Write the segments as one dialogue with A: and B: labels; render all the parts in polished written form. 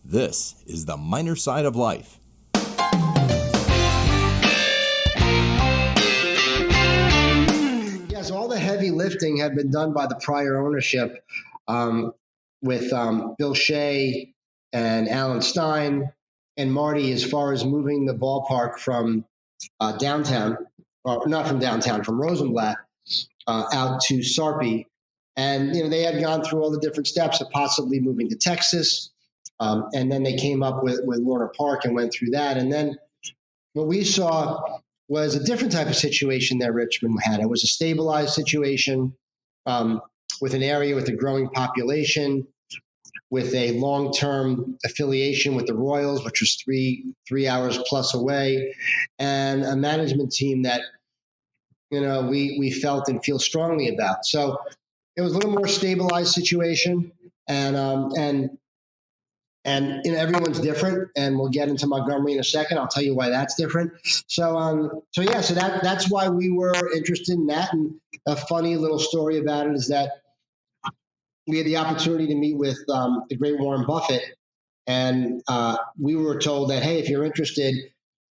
A: This is the minor side of life.
B: Yes, all the heavy lifting had been done by the prior ownership with Bill Shea and Alan Stein and Marty as far as moving the ballpark from downtown, or not from downtown, from Rosenblatt out to Sarpy. And, they had gone through all the different steps of possibly moving to Texas. And then they came up with Warner Park and went through that. And then what we saw was a different type of situation that Richmond had. It was a stabilized situation with an area with a growing population, with a long-term affiliation with the Royals, which was three hours plus away, and a management team that we felt and feel strongly about. So it was a little more stabilized situation, and everyone's different, and we'll get into Montgomery in a second. I'll tell you why that's different. So that's why we were interested in that. And a funny little story about it is that we had the opportunity to meet with the great Warren Buffett, and we were told that, hey, if you're interested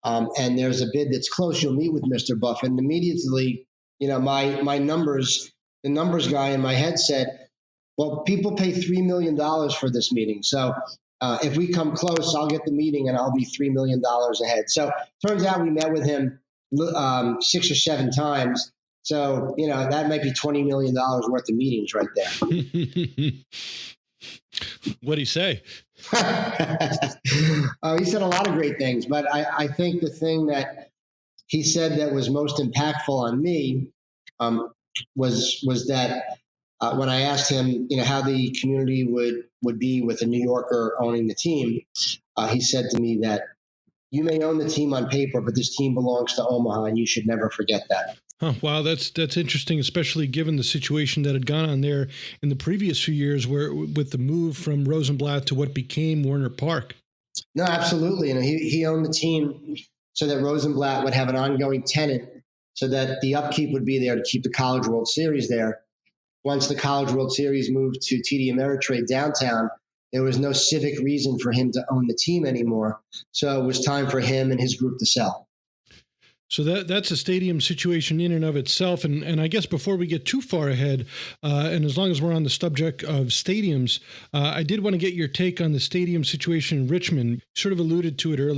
B: and there's a bid that's close, you'll meet with Mr. Buffett. And immediately, my numbers, the numbers guy in my head said, well, people pay $3 million for this meeting. So if we come close, I'll get the meeting and I'll be $3 million ahead. So turns out we met with him 6 or 7 times. So, that might be $20 million worth of meetings right there.
C: What'd he say?
B: He said a lot of great things, but I think the thing that he said that was most impactful on me was that when I asked him, how the community would be with a New Yorker owning the team, he said to me that you may own the team on paper, but this team belongs to Omaha, and you should never forget that.
C: Huh, wow, that's interesting, especially given the situation that had gone on there in the previous few years, where with the move from Rosenblatt to what became Warner Park.
B: No, absolutely. He owned the team so that Rosenblatt would have an ongoing tenant, so that the upkeep would be there to keep the College World Series there. Once the College World Series moved to TD Ameritrade downtown, there was no civic reason for him to own the team anymore. So it was time for him and his group to sell.
C: So that's a stadium situation in and of itself. And I guess before we get too far ahead, and as long as we're on the subject of stadiums, I did want to get your take on the stadium situation in Richmond. You sort of alluded to it earlier.